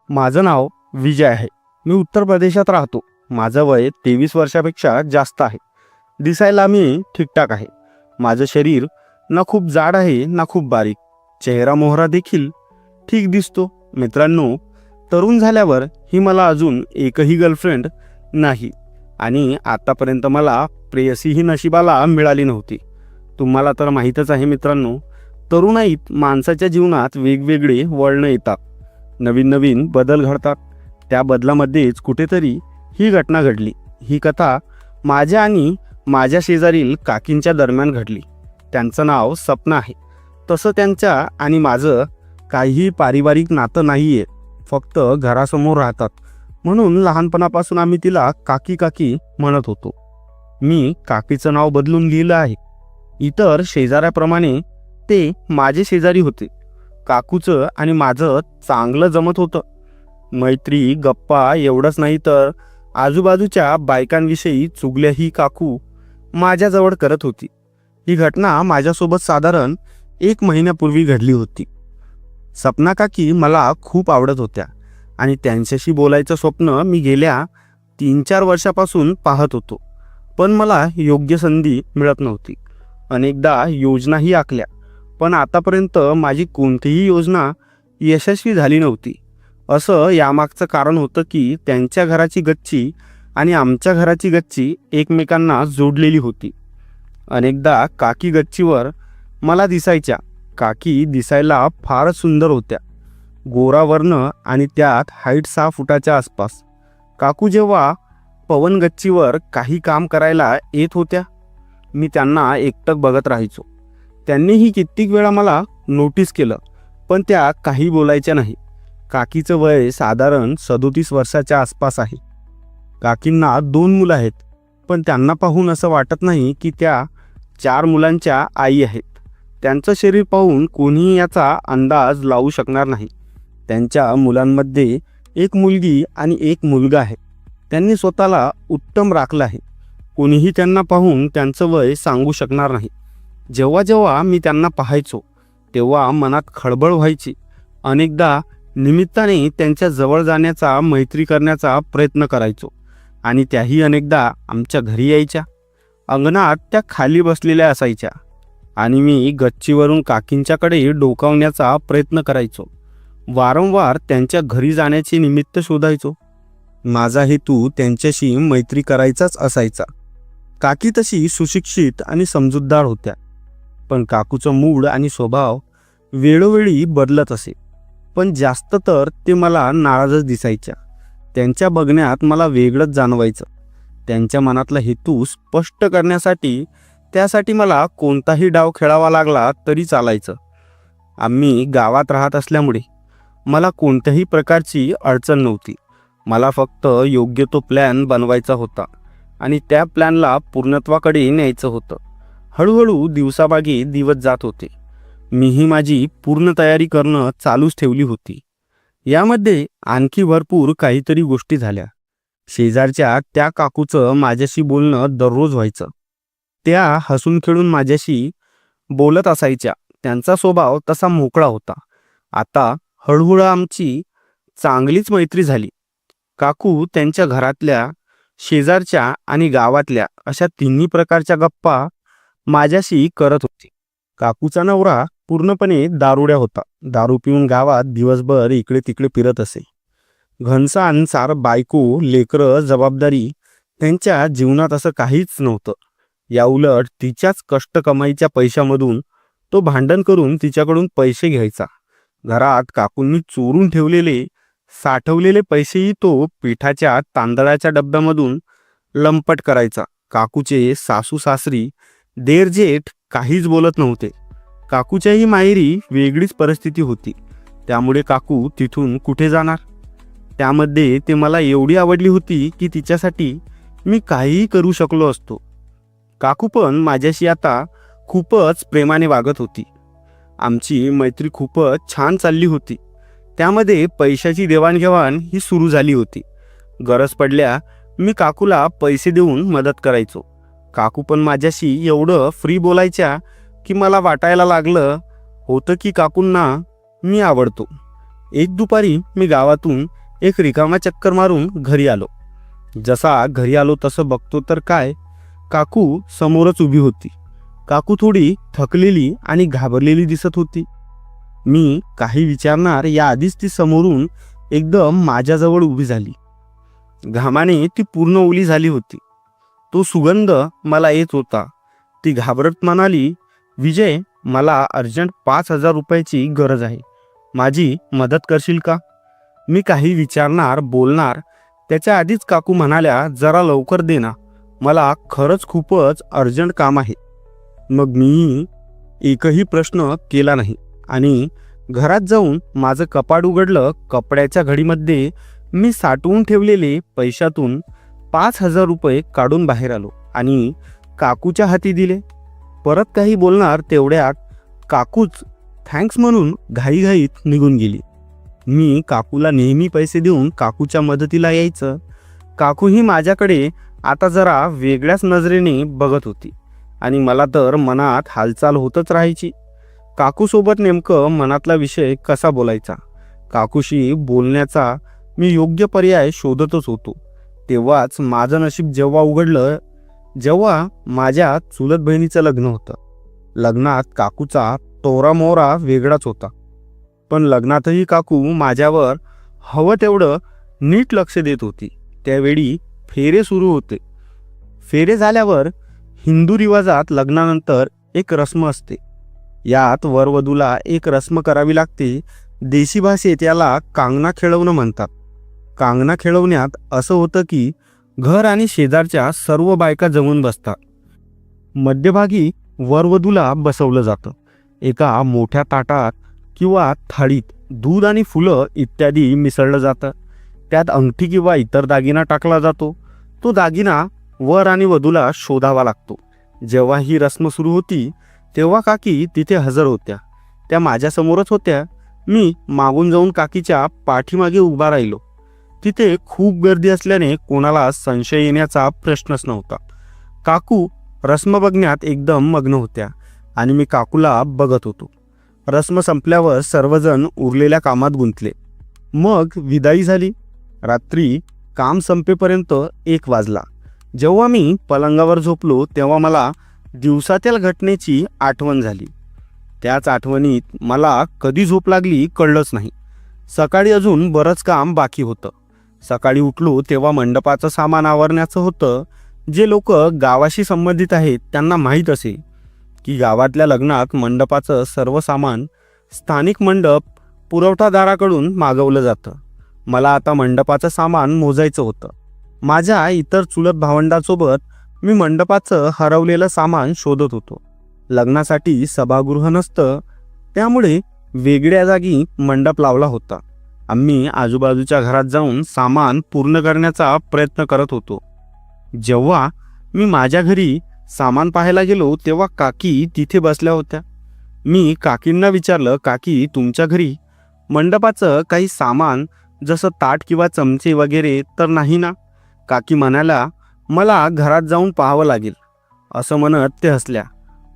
माझं नाव विजय आहे. मी उत्तर प्रदेशात राहतो. माझं वय 23 वर्षापेक्षा जास्त आहे. दिसायला मी ठीकठाक आहे. माझं शरीर ना खूप जाड आहे ना खूप बारीक. चेहरा मोहरा देखील ठीक दिसतो. मित्रांनो, तरुण झाल्यावर ही मला अजून एकही गर्लफ्रेंड नाही आणि आतापर्यंत मला प्रेयसीही नशिबाला मिळाली नव्हती. तुम्हाला तर माहीतच आहे मित्रांनो, तरुणाईत माणसाच्या जीवनात वेगवेगळे वळणं येतात, नवीन नवीन बदल घडतात. त्या बदलामध्येच कुठेतरी ही घटना घडली. ही कथा माझ्या आणि माझ्या शेजारील काकींच्या दरम्यान घडली. त्यांचं नाव सपना आहे. तसं त्यांच्या आणि माझं काहीही पारिवारिक नातं नाही आहे. फक्त घरासमोर राहतात म्हणून लहानपणापासून आम्ही तिला काकी काकी म्हणत होतो. मी काकीचं नाव बदलून लिहिलं आहे. इतर शेजाऱ्याप्रमाणे ते माझे शेजारी होते. काकूचं आणि माझं चांगलं जमत होतं. मैत्री, गप्पा एवढंच नाही तर आजूबाजूच्या बायकांविषयी चुगल्याही काकू माझ्याजवळ करत होती. ही घटना माझ्यासोबत साधारण 1 महिन्यापूर्वी घडली होती. सपना काकी मला खूप आवडत होत्या आणि त्यांच्याशी बोलायचं स्वप्न मी गेल्या 3-4 वर्षापासून पाहत होतो. पण मला योग्य संधी मिळत नव्हती. अनेकदा योजनाही आखल्या, पण आतापर्यंत माझी कोणतीही योजना यशस्वी झाली नव्हती. असं यामागचं कारण होतं की त्यांच्या घराची गच्ची आणि आमच्या घराची गच्ची एकमेकांना जोडलेली होती. अनेकदा काकी गच्चीवर मला दिसायच्या. काकी दिसायला फारच सुंदर होत्या. गोरा वर्ण आणि त्यात हाईट 6 फुटाच्या आसपास. काकू जेव्हा पवन गच्चीवर काही काम करायला येत होत्या, मी त्यांना एकटक बघत राहायचो. त्यांनीही कित्येक वेळा मला नोटीस केलं, पण त्या काही बोलायच्या नाही. काकीचं वय साधारण 37 वर्षाच्या आसपास आहे. काकींना 2 मुलं आहेत, पण त्यांना पाहून असं वाटत नाही की त्या 4 मुलांच्या आई आहेत. त्यांचं शरीर पाहून कोणीही याचा अंदाज लावू शकणार नाही. त्यांच्या मुलांमध्ये 1 मुलगी आणि 1 मुलगा आहे. त्यांनी स्वतःला उत्तम राखलं आहे. कोणीही त्यांना पाहून त्यांचं वय सांगू शकणार नाही. जेव्हा जेव्हा मी त्यांना पाहायचो तेव्हा मनात खळबळ व्हायची. अनेकदा निमित्ताने त्यांच्या जवळ जाण्याचा, मैत्री करण्याचा प्रयत्न करायचो आणि त्याही अनेकदा आमच्या घरी यायच्या. अंगणात त्या खाली बसलेल्या असायच्या आणि मी गच्चीवरून काकींच्याकडे डोकावण्याचा प्रयत्न करायचो. वारंवार त्यांच्या घरी जाण्याचे निमित्त शोधायचो. माझा हेतू त्यांच्याशी मैत्री करायचाच असायचा. काकी तशी सुशिक्षित आणि समजूतदार होत्या, पण काकूचं मूड आणि स्वभाव वेळोवेळी बदलत असे. पण जास्त तर ते मला नाराजच दिसायच्या. त्यांच्या बघण्यात मला वेगळंच जाणवायचं. त्यांच्या मनातला हेतू स्पष्ट करण्यासाठी त्यासाठी मला कोणताही डाव खेळावा लागला तरी चालायचं. आम्ही गावात राहत असल्यामुळे मला कोणत्याही प्रकारची अडचण नव्हती. मला फक्त योग्य तो प्लॅन बनवायचा होता आणि त्या प्लॅनला पूर्णत्वाकडे न्यायचं होतं. हळूहळू दिवसामागे दिवस जात होते. मीही माझी पूर्ण तयारी करणं चालूच ठेवली होती. यामध्ये आणखी भरपूर काहीतरी गोष्टी झाल्या. शेजारच्या त्या काकूचं माझ्याशी बोलणं दररोज व्हायचं. त्या हसून खेळून माझ्याशी बोलत असायच्या. त्यांचा स्वभाव तसा मोकळा होता. आता हळूहळू आमची चांगलीच मैत्री झाली. काकू त्यांच्या घरातल्या, शेजारच्या आणि गावातल्या अशा तिन्ही प्रकारच्या गप्पा माझ्याशी करत होती. काकूचा नवरा पूर्णपणे दारुड्या होता. दारू पिऊन गावात दिवसभर इकडे तिकडे फिरत असे. घनसांसार बायको, लेकरं, जबाबदारी त्यांच्या जीवनात असं काहीच नव्हतं. याउलट तिच्याच कष्ट कमाईच्या पैशामधून तो भांडण करून तिच्याकडून पैसे घ्यायचा. घरात काकूंनी चोरून ठेवलेले साठवलेले पैसेही तो पिठाच्या, तांदळाच्या डब्यामधून लंपट करायचा. काकूचे सासू सासरी, देर जेठ काहीच बोलत नव्हते. काकूच्याही माहेरी वेगळीच परिस्थिती होती, त्यामुळे काकू तिथून कुठे जाणार. त्यामध्ये ते मला एवढी आवडली होती की तिच्यासाठी मी काहीही करू शकलो असतो. काकू पण माझ्याशी आता खूपच प्रेमाने वागत होती. आमची मैत्री खूपच छान चालली होती. त्यामध्ये पैशाची देवाणघेवाण ही सुरू झाली होती. गरज पडल्या मी काकूला पैसे देऊन मदत करायचो. काकू पण माझ्याशी एवढं फ्री बोलायच्या की मला वाटायला लागलं होतं की काकूंना मी आवडतो. एक दुपारी मी गावातून एक रिकामा चक्कर मारून घरी आलो. जसा घरी आलो तसं बघतो तर काय, काकू समोरच उभी होती. काकू थोडी थकलेली आणि घाबरलेली दिसत होती. मी काही विचारणार या आधीच ती समोरून एकदम माझ्याजवळ उभी झाली. घामाने ती पूर्ण ओली झाली होती. तो सुगंध मला येत होता. ती घाबरत म्हणाली, विजय, मला अर्जंट 5,000 रुपयाची गरज आहे. माझी मदत करशील का? मी काही विचारणार बोलणार त्याच्या आधीच काकू म्हणाल्या, जरा लवकर दे ना, मला खरंच खूपच अर्जंट काम आहे. मग मी एकही प्रश्न केला नाही आणि घरात जाऊन माझं कपाट उघडलं. कपड्याच्या घडीमध्ये मी साठवून ठेवलेले पैशातून 5,000 रुपये काढून बाहेर आलो आणि काकूच्या हाती दिले. परत काही बोलणार तेवढ्यात काकूच थँक्स म्हणून घाईघाईत निघून गेली. मी काकूला नेहमी पैसे देऊन काकूच्या मदतीला यायचं. काकूही माझ्याकडे आता जरा वेगळ्याच नजरेने बघत होती आणि मला तर मनात हालचाल होतच राहायची. काकूसोबत नेमकं मनातला विषय कसा बोलायचा, काकूशी बोलण्याचा मी योग्य पर्याय शोधतच होतो. तेव्हाच माझं नशीब जेव्हा उघडलं, जेव्हा माझ्या चुलत बहिणीचं लग्न होतं. लग्नात काकूचा तोरामोरा वेगळाच होता, पण लग्नातही काकू माझ्यावर हवं तेवढं नीट लक्ष देत होती. त्यावेळी फेरे सुरू होते. फेरे झाल्यावर हिंदू रिवाजात लग्नानंतर एक रस्म असते. यात वरवधूला एक रस्म करावी लागते. देशी भाषेत याला कांगना खेळवणं म्हणतात. कांगना खेळवण्यात असं होतं की घर आणि शेजारच्या सर्व बायका जमून बसतात. मध्यभागी वरवधूला बसवलं जातं. एका मोठ्या ताटात किंवा थाळीत दूध आणि फुलं इत्यादी मिसळलं जातं. त्यात अंगठी किंवा इतर दागिना टाकला जातो. तो दागिना वर आणि वधूला शोधावा लागतो. जेव्हा ही रस्म सुरू होती तेव्हा काकी तिथे हजर होत्या. त्या माझ्यासमोरच होत्या. मी मागून जाऊन काकीच्या पाठीमागे उभा राहिलो. तिथे खूप गर्दी असल्याने कोणाला संशय येण्याचा प्रश्नच नव्हता. काकू रस्म बघण्यात एकदम मग्न होत्या आणि मी काकूला बघत होतो. रस्म संपल्यावर सर्वजण उरलेल्या कामात गुंतले. मग विदाई झाली. रात्री काम संपेपर्यंत 1 वाजला. जेव्हा मी पलंगावर झोपलो तेव्हा मला दिवसातील घटनेची आठवण झाली. त्याच आठवणीत मला कधी झोप लागली कळलंच नाही. सकाळी अजून बरंच काम बाकी होतं. सकाळी उठलो तेव्हा मंडपाचं सामान आवरण्याचं होतं. जे लोक गावाशी संबंधित आहेत त्यांना माहीत असेल की गावातल्या लग्नात मंडपाचं सर्व सामान स्थानिक मंडप पुरवठादाराकडून मागवलं जातं. मला आता मंडपाचं सामान मोजायचं होतं. माझ्या इतर चुलत भावंडांसोबत मी मंडपाचं हरवलेलं सामान शोधत होतो. लग्नासाठी सभागृह नसतं, त्यामुळे वेगळ्या जागी मंडप लावला होता. आम्ही आजूबाजूच्या घरात जाऊन सामान पूर्ण करण्याचा प्रयत्न करत होतो. जेव्हा मी माझ्या घरी सामान पाहायला गेलो तेव्हा काकी तिथे बसल्या होत्या. मी काकींना विचारलं, काकी, तुमच्या घरी मंडपाचं काही सामान जसं ताट किंवा चमचे वगैरे तर नाही ना? काकी म्हणाल्या, मला घरात जाऊन पाहावं लागेल. असं म्हणत ते हसल्या.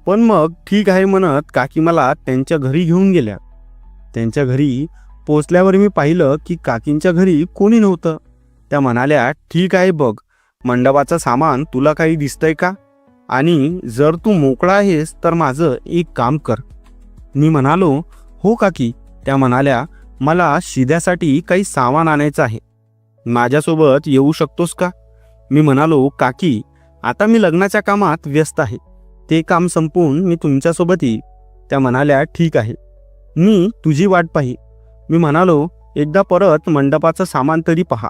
पण मग ठीक आहे म्हणत काकी मला त्यांच्या घरी घेऊन गेल्या. त्यांच्या घरी पोचल्यावर मी पाहिलं की काकींच्या घरी कोणी नव्हतं. त्या म्हणाल्या, ठीक आहे, बघ, मंडपाचं सामान तुला काही दिसतंय का? आणि जर तू मोकळा आहेस तर माझं एक काम कर. मी म्हणालो, हो काकी. त्या म्हणाल्या, मला शिद्यासाठी काही सामान आणायचं आहे. माझ्यासोबत येऊ शकतोस का? मी म्हणालो, काकी, आता मी लग्नाच्या कामात व्यस्त आहे. ते काम संपवून मी तुमच्यासोबत येईल. त्या म्हणाल्या, ठीक आहे, मी तुझी वाट पाही. मी म्हणालो, एकदा परत मंडपाचं सामान तरी पहा.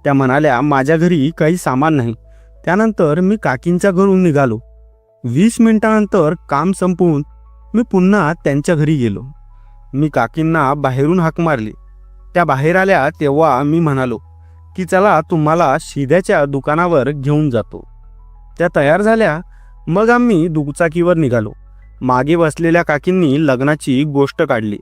त्या म्हणाल्या, माझ्या घरी काही सामान नाही. त्यानंतर मी काकींच्या घरून निघालो. 20 मिनिटांनंतर काम संपवून मी पुन्हा त्यांच्या घरी गेलो. मी काकींना बाहेरून हाक मारली. त्या बाहेर आल्या तेव्हा मी म्हणालो की चला तुम्हाला शिद्याच्या दुकानावर घेऊन जातो. त्या तयार झाल्या. मग आम्ही दुचाकीवर निघालो. मागे बसलेल्या काकींनी लग्नाची गोष्ट काढली.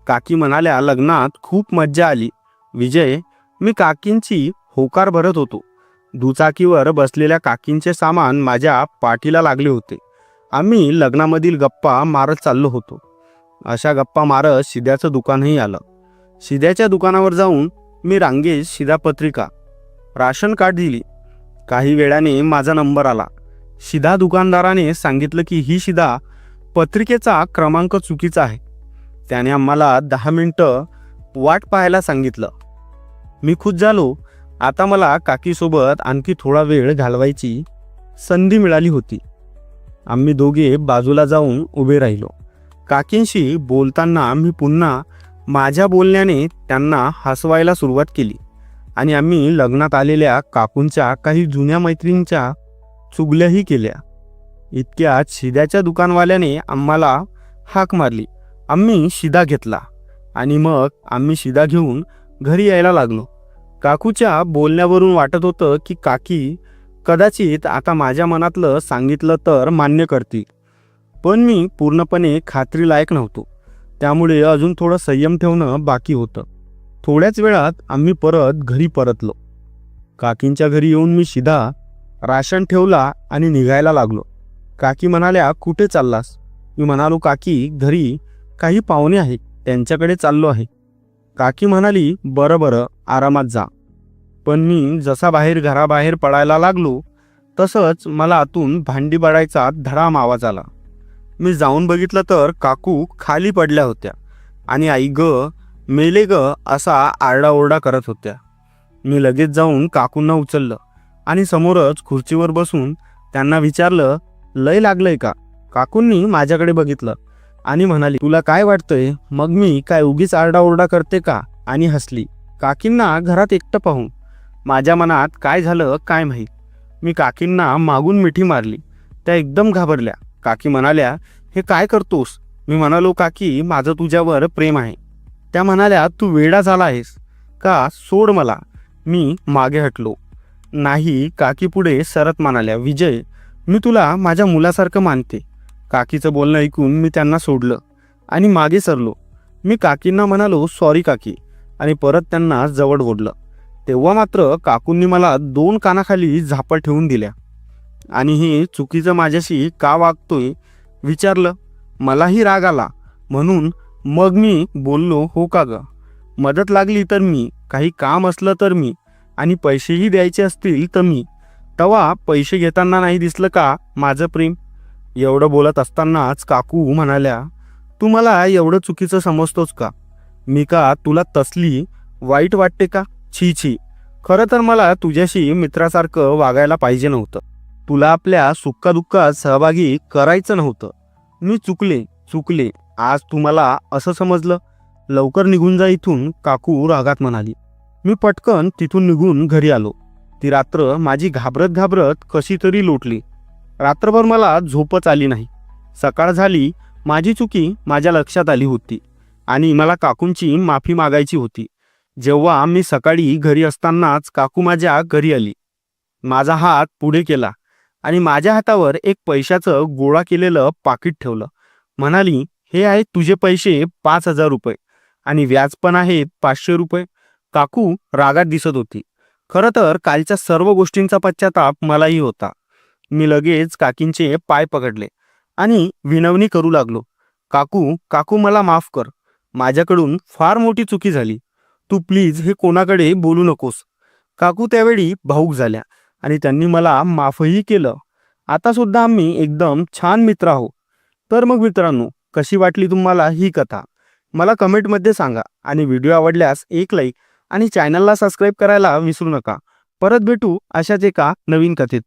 काकी म्हणाल्या, लग्नात खूप मज्जा आली. विजय, मी काकींची होकार भरत होतो. दुचाकीवर बसलेल्या काकींचे सामान माझ्या पाठीला लागले होते. आम्ही लग्नामधील गप्पा मारत चाललो होतो. अशा गप्पा मारत शिद्याचं दुकानही आलं. शिद्याच्या दुकानावर जाऊन मी रांगेत शिधापत्रिका राशन कार्ड दिली. काही वेळाने माझा नंबर आला. शिधा दुकानदाराने सांगितलं की ही शिधा पत्रिकेचा क्रमांक चुकीचा आहे. त्याने आम्हाला 10 मिनिटं वाट पाहायला सांगितलं. मी खुश झालो. आता मला काकीसोबत आणखी थोडा वेळ घालवायची संधी मिळाली होती. आम्ही दोघे बाजूला जाऊन उभे राहिलो. काकींशी बोलताना मी पुन्हा माझ्या बोलण्याने त्यांना हसवायला सुरुवात केली आणि आम्ही लग्नात आलेल्या काकूंच्या काही जुन्या मैत्रिणींच्या चुगल्याही केल्या. इतक्यात शिद्याच्या दुकानवाल्याने आम्हाला हाक मारली. आम्ही शिधा घेतला आणि मग आम्ही शिधा घेऊन घरी यायला लागलो. काकूच्या बोलण्यावरून वाटत होतं की काकी कदाचित आता माझ्या मनातलं सांगितलं तर मान्य करतील, पण मी पूर्णपणे खात्रीलायक नव्हतो. त्यामुळे अजून थोडं संयम ठेवणं बाकी होतं. थोड्याच वेळात आम्ही परत घरी परतलो. काकींच्या घरी येऊन मी शिधा राशन ठेवला आणि निघायला लागलो. काकी म्हणाल्या, कुठे चाललास? मी म्हणालो, काकी घरी काही पाहुणे आहेत, त्यांच्याकडे चाललो आहे. काकी म्हणाली, बरं बरं, आरामात जा. पण मी जसा घराबाहेर पडायला लागलो तसंच मला आतून भांडी पडायचा धडाम आवाज आला. मी जाऊन बघितलं तर काकू खाली पडल्या होत्या आणि आई ग मेले ग असा आरडाओरडा करत होत्या. मी लगेच जाऊन काकूंना उचललं आणि समोरच खुर्चीवर बसून त्यांना विचारलं, लय लागलंय का? काकूंनी माझ्याकडे बघितलं आणि म्हणाली, तुला काय वाटतंय? मग मी काय उगीच आरडाओरडा करते का? आणि हसली. काकींना घरात एकटं पाहून माझ्या मनात काय झालं काय माहीत. मी काकींना मागून मिठी मारली. त्या एकदम घाबरल्या. काकी म्हणाल्या, हे काय करतोस? मी म्हणालो, काकी माझं तुझ्यावर प्रेम आहे. त्या म्हणाल्या, तू वेडा झाला आहेस का? सोड मला. मी मागे हटलो. नाही. काकी पुढे सरत म्हणाल्या, विजय मी तुला माझ्या मुलासारखं मानते. काकीचं बोलणं ऐकून मी त्यांना सोडलं आणि मागे सरलो. मी काकींना म्हणालो, सॉरी काकी, आणि परत त्यांना जवळ ओढलं. तेव्हा मात्र काकूंनी मला 2 कानाखाली झापड ठेवून दिल्या आणि हे चुकीचं माझ्याशी का वागतोय विचारलं. मलाही राग आला. म्हणून मग मी बोललो, हो का ग, मदत लागली तर मी, काही काम असलं तर मी, आणि पैसेही द्यायचे असतील तर मी. तेव्हा पैसे घेताना नाही दिसलं का माझं प्रेम? एवढं बोलत असतानाच काकू म्हणाल्या, तू मला एवढं चुकीचं समजतोस का? मी का तुला तसली वाईट वाटते का? छी छी. खरं तर मला तुझ्याशी मित्रासारखं वागायला पाहिजे नव्हतं. तुला आपल्या सुखदुःखात सहभागी करायचं नव्हतं. मी चुकले. आज तुम्हाला असं समजलं? लवकर निघून जा इथून, काकू रागात म्हणाली. मी पटकन तिथून निघून घरी आलो. ती रात्र माझी घाबरत कशी तरी लोटली. रात्रभर मला झोपच आली नाही. सकाळ झाली. माझी चुकी माझ्या लक्षात आली होती आणि मला काकूंची माफी मागायची होती. जेव्हा मी सकाळी घरी असतानाच काकू माझ्या घरी आली. माझा हात पुढे केला आणि माझ्या हातावर एक पैशाचं गोळा केलेलं पाकिट ठेवलं. म्हणाली, हे आहेत तुझे पैसे 5,000 रुपये आणि व्याज पण आहेत 500 रुपये. काकू रागात दिसत होती. खरं तर कालच्या सर्व गोष्टींचा पश्चाताप मलाही होता. मी लगेच काकींचे पाय पकडले आणि विनवणी करू लागलो. काकू मला माफ कर. माझ्याकडून फार मोठी चुकी झाली. तू प्लीज हे कोणाकडे बोलू नकोस. काकू त्यावेळी भाऊक झाल्या आणि त्यांनी मला माफही केलं. आता सुद्धा आम्ही एकदम छान मित्र आहोत. तर मग मित्रांनो, कशी वाटली तुम्हाला ही कथा? मला कमेंटमध्ये सांगा आणि व्हिडिओ आवडल्यास एक लाईक आणि चॅनलला सबस्क्राईब करायला विसरू नका. परत भेटू अशाच एका नवीन कथेत.